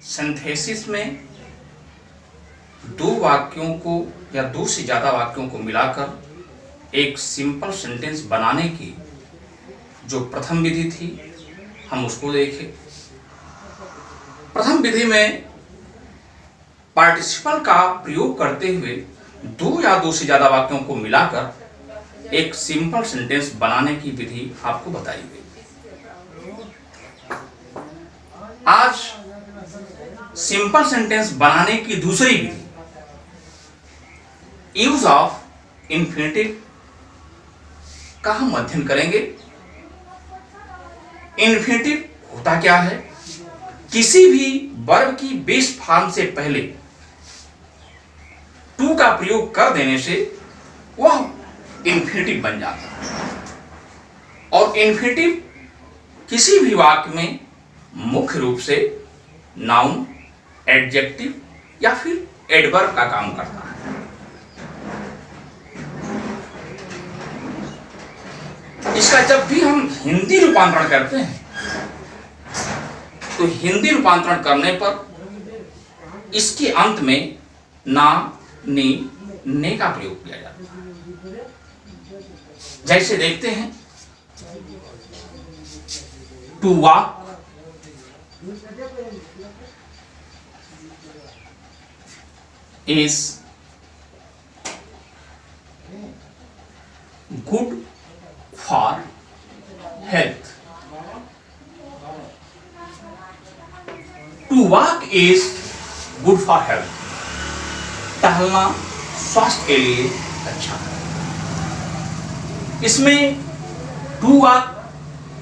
Synthesis में दो वाक्यों को या दो से ज़्यादा वाक्यों को मिलाकर एक सिंपल सेंटेंस बनाने की जो प्रथम विधि थी हम उसको देखें। प्रथम विधि में पार्टिसिपल का प्रयोग करते हुए दो या दो से ज़्यादा वाक्यों को मिलाकर एक सिंपल सेंटेंस बनाने की विधि आपको बताई गई। आज सिंपल सेंटेंस बनाने की दूसरी विधि, यूज ऑफ इन्फिनेटिव का हम अध्ययन करेंगे। इन्फिनेटिव होता क्या है? किसी भी वर्ब की बेस फॉर्म से पहले टू का प्रयोग कर देने से वह इन्फिनेटिव बन जाता है। और इन्फिनेटिव किसी भी वाक्य में मुख्य रूप से नाउन, एडजेक्टिव या फिर एडवर्ब का काम करता है। इसका जब भी हम हिंदी रूपांतरण करते हैं तो हिंदी रूपांतरण करने पर इसके अंत में ना, नी, ने का प्रयोग किया जाता है। जैसे देखते हैं, to walk is good for health. To walk is good for health. टहलना स्वास्थ्य के लिए अच्छा है। इसमें टू वॉक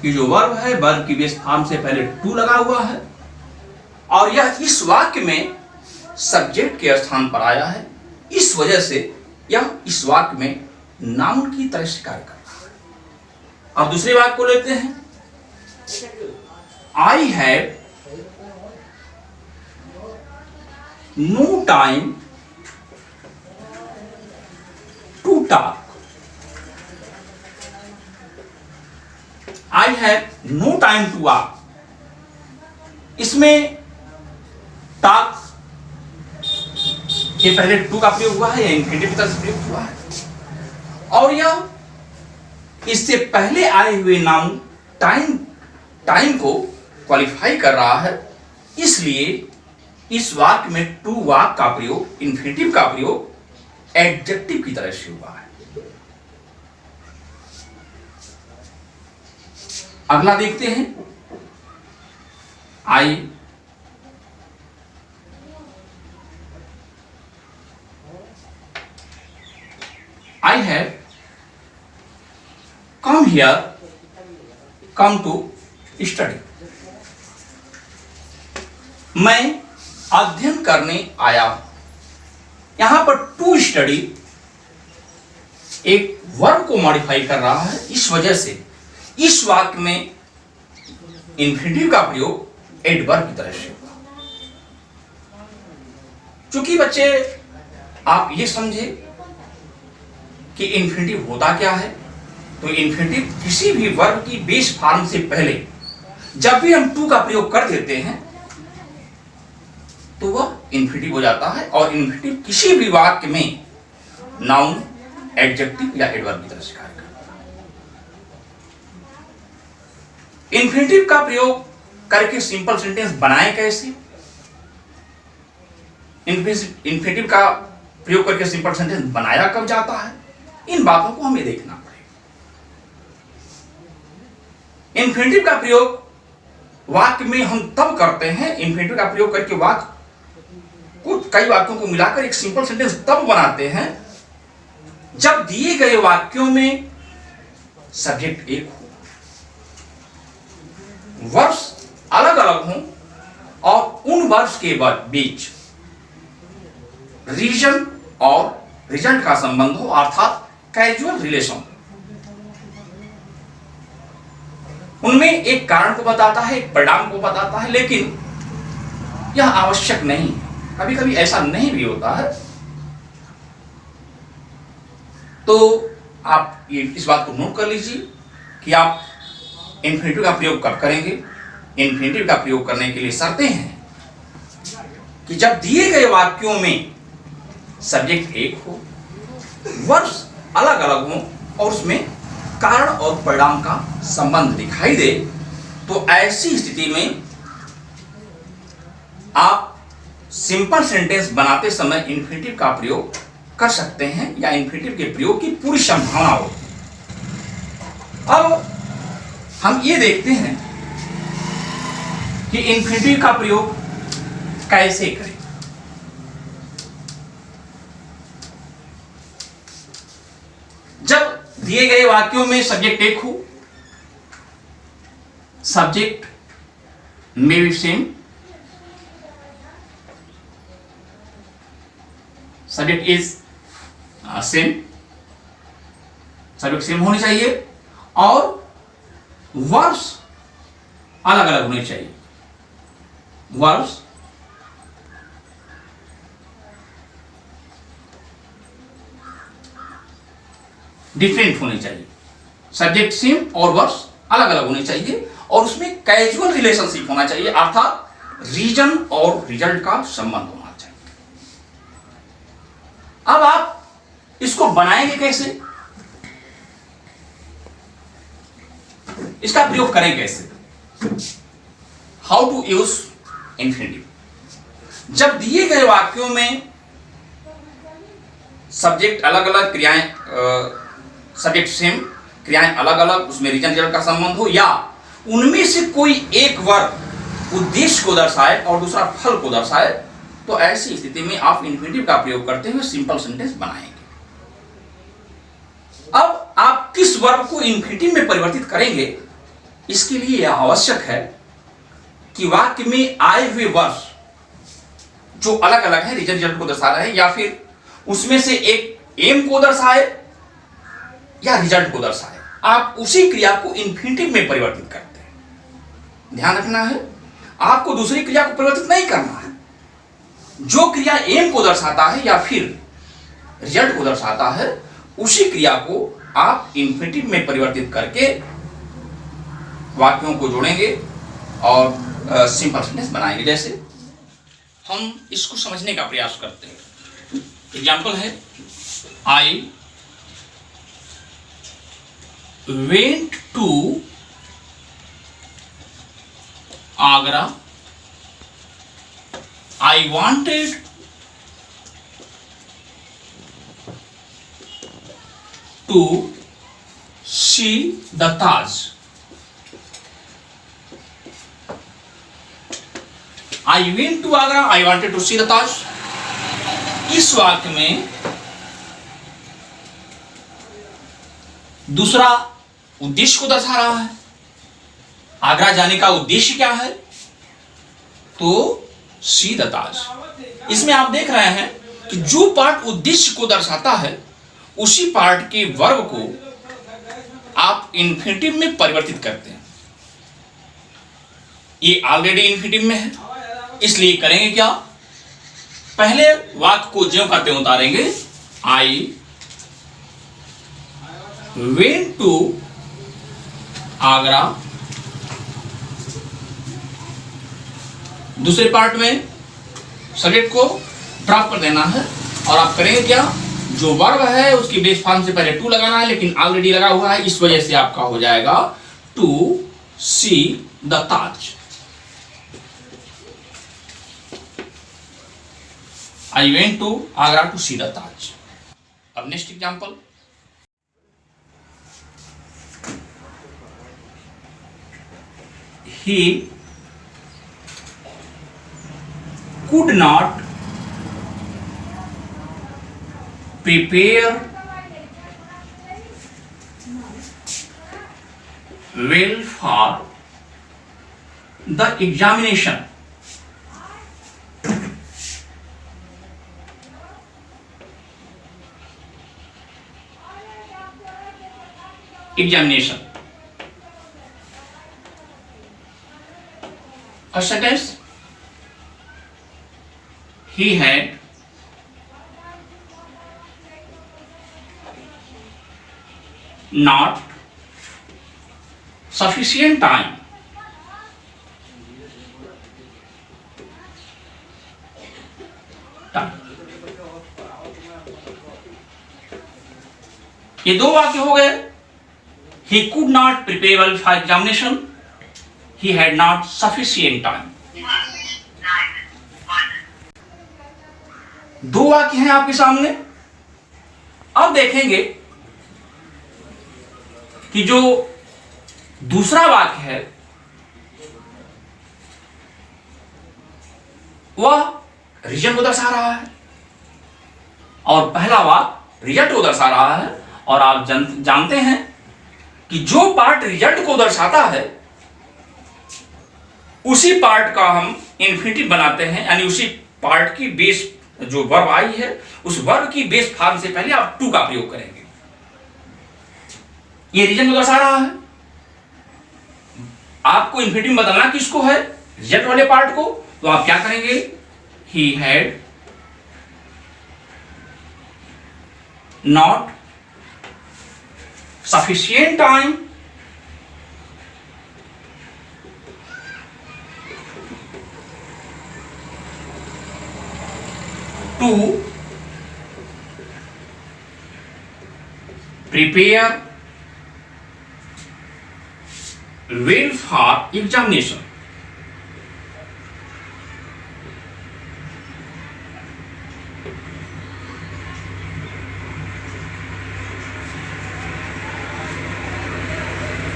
की जो वर्ब है, वर्ब की बेस फॉर्म से पहले टू लगा हुआ है और यह इस वाक्य में सब्जेक्ट के स्थान पर आया है। इस वजह से यह इस वाक्य में नाउन की तरह से कार्य करता है। अब दूसरे वाक्य को लेते हैं, I have no time to talk. I have no time to walk. इसमें टॉक के पहले टू का प्रयोग हुआ है या इन्फिनेटिव की तरह से प्रयोग हुआ है और यह इससे पहले आए हुए नाउन टाइम को क्वालिफाई कर रहा है। इसलिए इस वाक्य में टू वॉक का प्रयोग, इन्फिनेटिव का प्रयोग एडजेक्टिव की तरह से हुआ है। अगला देखते हैं, I have come to study. मैं अध्ययन करने आया हूं। यहां पर टू स्टडी एक वर्ब को मॉडिफाई कर रहा है। इस वजह से इस वाक्य में इन्फिनेटिव का प्रयोग एडवर्ब की तरह से होगा। चूंकि बच्चे आप ये समझे कि इन्फिनेटिव होता क्या है, तो इन्फिनेटिव किसी भी वर्ब की बेस फॉर्म से पहले जब भी हम टू का प्रयोग कर देते हैं तो वह इन्फिनेटिव हो जाता है और इन्फिनेटिव किसी भी वाक्य में नाउन, एडजेक्टिव या एडवर्ब की तरह से कार्य करता है। इन्फिनेटिव का प्रयोग करके सिंपल सेंटेंस बनाए कैसे? इन्फिनेटिव का प्रयोग करके सिंपल सेंटेंस बनाया कब जाता है, इन बातों को हमें देखना पड़ेगा। इन्फिनेटिव का प्रयोग वाक्य में हम तब करते हैं, इन्फिनेटिव का प्रयोग करके वाक्य कुछ कई वाक्यों को मिलाकर एक सिंपल सेंटेंस तब बनाते हैं जब दिए गए वाक्यों में सब्जेक्ट एक हो, वर्ब्स अलग अलग हों और उन वर्ब्स के बीच रीजन और रिजल्ट का संबंध हो, अर्थात कैजुअल रिलेशन। उनमें एक कारण को बताता है, एक परिणाम को बताता है, लेकिन यह आवश्यक नहीं है। कभी कभी ऐसा नहीं भी होता है। तो आप ये इस बात को नोट कर लीजिए कि आप इन्फिनेटिव का प्रयोग कब करेंगे। इन्फिनेटिव का प्रयोग करने के लिए शर्तें हैं। कि जब दिए गए वाक्यों में सब्जेक्ट एक हो, वर्ब्स अलग अलग हों और उसमें कारण और परिणाम का संबंध दिखाई दे, तो ऐसी स्थिति में आप सिंपल सेंटेंस बनाते समय इन्फिनिटिव का प्रयोग कर सकते हैं या इन्फिनिटिव के प्रयोग की पूरी संभावना हो। अब हम ये देखते हैं कि इन्फिनिटिव का प्रयोग कैसे करें। जब दिए गए वाक्यों में सब्जेक्ट एक हो, subject may be same, subject is same, subject same होनी चाहिए और वर्ब्स अलग अलग होने चाहिए, वर्ब्स डिफरेंट होने चाहिए, सब्जेक्ट सेम और वर्ब्स अलग अलग होने चाहिए और उसमें कैजुअल रिलेशनशिप होना चाहिए, अर्थात रीजन और रिजल्ट का संबंध होना चाहिए। अब आप इसको बनाएंगे कैसे, इसका प्रयोग करें कैसे, हाउ टू यूज इन्फिनिटिव। जब दिए गए वाक्यों में सब्जेक्ट अलग अलग, क्रियाएं सब्जेक्ट सेम, क्रियाएं अलग अलग, उसमें रीजन रिजल्ट का संबंध हो, या उनमें से कोई एक वर्ब उद्देश्य को दर्शाए और दूसरा फल को दर्शाए, तो ऐसी स्थिति में आप इन्फिनिटिव का प्रयोग करते हुए सिंपल सेंटेंस बनाएंगे। अब आप किस वर्ब को इन्फिनिटिव में परिवर्तित करेंगे, इसके लिए यह आवश्यक है कि वाक्य में आए हुए वर्ब्स जो अलग अलग है, रीजन रिजल्ट को दर्शा रहे हैं, या फिर उसमें से एक एम को दर्शाए या रिजल्ट को दर्शाए, आप उसी क्रिया को इन्फिनिटिव में परिवर्तित करते हैं। ध्यान रखना है, आपको दूसरी क्रिया को परिवर्तित नहीं करना है। जो क्रिया एम को दर्शाता है या फिर रिजल्ट को दर्शाता है, उसी क्रिया को आप इन्फिनिटिव में परिवर्तित करके वाक्यों को जोड़ेंगे और सिंपल सेंटेंस बनाएंगे। जैसे हम इसको समझने का प्रयास करते हैं। एग्जाम्पल है, आई went to Agra. I wanted to see the Taj. I went to Agra. I wanted to see the Taj. इस वाक्य में दूसरा उद्देश्य को दर्शा रहा है। आगरा जाने का उद्देश्य क्या है, तो सी द ताज। इसमें आप देख रहे हैं कि जो पार्ट उद्देश्य को दर्शाता है, उसी पार्ट के वर्ब को आप इन्फिनिटिव में परिवर्तित करते हैं। ये ऑलरेडी इन्फिनिटिव में है, इसलिए करेंगे क्या, पहले वाक्य को ज्यों का त्यों उतारेंगे। आई went to आगरा, दूसरे पार्ट में सब्जेक्ट को ड्रॉप कर देना है और आप करेंगे क्या, जो वर्ब है उसकी बेस फॉर्म से पहले टू लगाना है, लेकिन ऑलरेडी लगा हुआ है, इस वजह से आपका हो जाएगा to see the Taj. I went to Agra to see the Taj. अब next example, he could not prepare well for the examination. Examination. A sentence, he had not sufficient time ये दो वाक्य हो गए। He could not prepare well for examination. He had not sufficient time. दो वाक्य हैं आपके सामने। अब देखेंगे कि जो दूसरा वाक्य है वह रीजन को दर्शा रहा है और पहला वाक्य रिजल्ट को दर्शा रहा है। और आप जानते हैं कि जो पार्ट रिजल्ट को दर्शाता है उसी पार्ट का हम इन्फिनिटिव बनाते हैं, यानी उसी पार्ट की बेस जो वर्ब आई है उस वर्ब की बेस फॉर्म से पहले आप टू का प्रयोग करेंगे। ये रीजन को दर्शा रहा है। आपको इन्फिनिटिव बदलना किसको है? रिजल्ट वाले पार्ट को। तो आप क्या करेंगे? He had not sufficient time to prepare well for examination.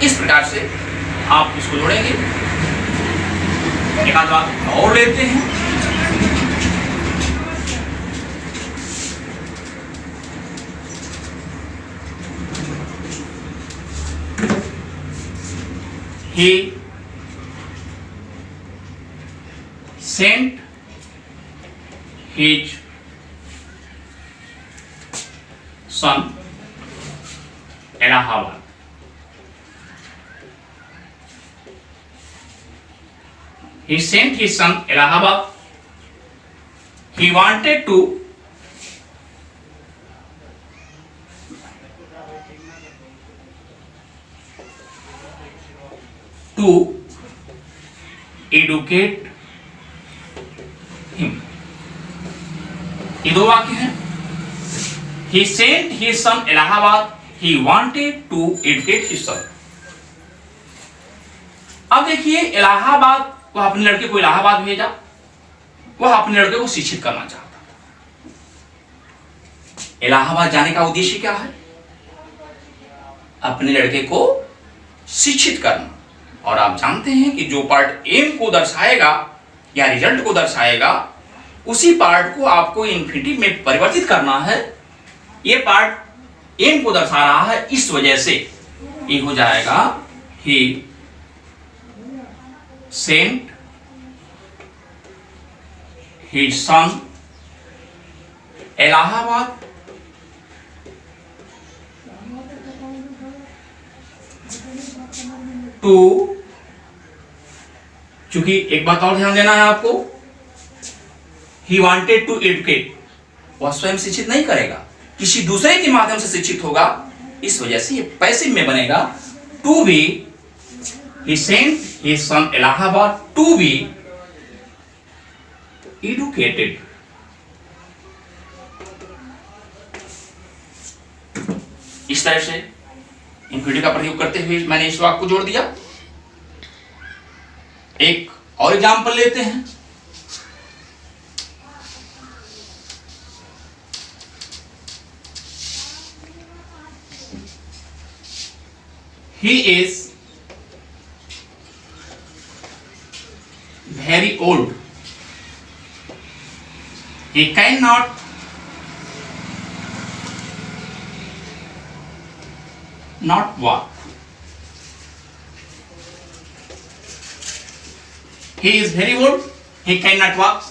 इस प्रकार से आप इसको जोड़ेंगे। एक आध बात और लेते हैं। He sent his son Allahabad. He sent his son Allahabad. He wanted to educate him. ये दो वाक्य हैं। He sent his son Allahabad. He wanted to educate his son. अब देखिए, इलाहाबाद, वह अपने लड़के को इलाहाबाद भेजा। वह अपने लड़के को शिक्षित करना चाहता था। इलाहाबाद जाने का उद्देश्य क्या है? अपने लड़के को शिक्षित करना। और आप जानते हैं कि जो पार्ट एम को दर्शाएगा या रिजल्ट को दर्शाएगा उसी पार्ट को आपको इन्फिनिटिव में परिवर्तित करना है। ये पार्ट एम को दर्शा रहा है, इस वजह से ये हो जाएगा ही sent his son Allahabad to, चूंकि एक बात और ध्यान देना है आपको, he wanted to educate, वह स्वयं शिक्षित नहीं करेगा, किसी दूसरे के माध्यम से शिक्षित होगा। इस वजह से ये पैसिव में बनेगा to be। He sent his son Allahabad to be educated. इस तरह से इन्फिनिटिव का प्रयोग करते हुए मैंने इस वाक्य को जोड़ दिया। एक और एग्जाम्पल लेते हैं। He is very old. He cannot not walk. He is very old. He cannot walk.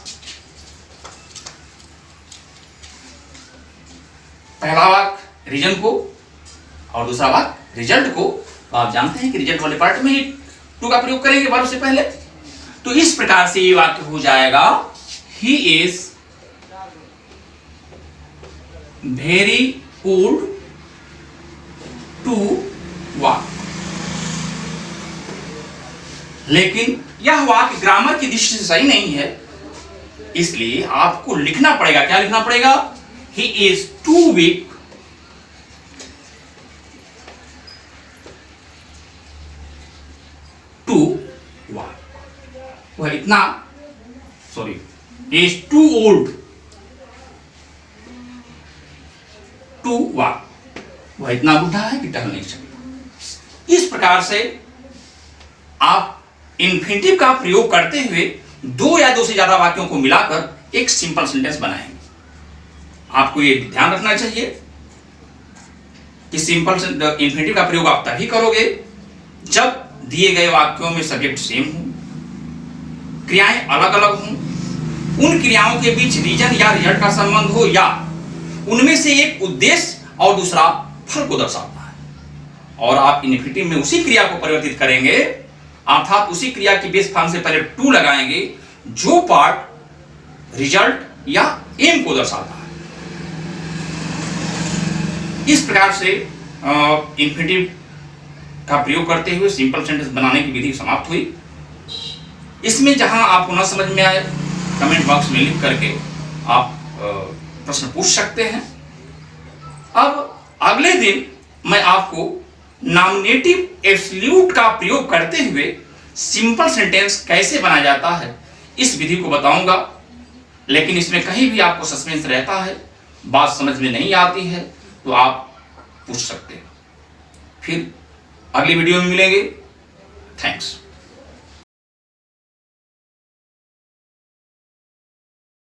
पहला वाक्य रीजन को और दूसरा वाक्य रिजल्ट को। तो आप जानते हैं कि रिजल्ट वाले पार्ट में ही टू का प्रयोग करेंगे वर्ब से पहले। तो इस प्रकार से ये वाक्य हो जाएगा he is very old to walk. लेकिन यह वाक्य ग्रामर की दृष्टि से सही नहीं है, इसलिए आपको लिखना पड़ेगा। क्या लिखना पड़ेगा? He is too weak to why, वह इतना sorry is too old to walk, वह इतना बुढ़ा है कि टहल नहीं सकता। इस प्रकार से आप इन्फिनिटिव का प्रयोग करते हुए दो या दो से ज्यादा वाक्यों को मिलाकर एक सिंपल सेंटेंस बनाएंगे। आपको ये ध्यान रखना चाहिए कि सिंपल इन्फिनिटिव का प्रयोग आप तभी करोगे जब दिए गए वाक्यों में सब्जेक्ट सेम हो, क्रियाएं अलग अलग हों, उन क्रियाओं के बीच रीजन या रिजल्ट का संबंध हो, या उनमें से एक उद्देश्य और दूसरा फल को दर्शाता है। और आप इन्फिनिटिव में उसी क्रिया को परिवर्तित करेंगे, अर्थात उसी क्रिया की बेस फॉर्म से पहले टू लगाएंगे जो पार्ट रिजल्ट या एम को दर्शाता है। इस प्रकार से इन्फिनिटिव का प्रयोग करते हुए सिंपल सेंटेंस बनाने की विधि समाप्त हुई। इसमें जहां आपको न समझ में आए कमेंट बॉक्स में लिख करके आप प्रश्न पूछ सकते हैं। अब अगले दिन मैं आपको नॉमिनेटिव एब्सोल्यूट का प्रयोग करते हुए सिंपल सेंटेंस कैसे बनाया जाता है इस विधि को बताऊंगा। लेकिन इसमें कहीं भी आपको सस्पेंस रहता है, बात समझ में नहीं आती है, तो आप पूछ सकते हैं। फिर अगली वीडियो में मिलेंगे। थैंक्स।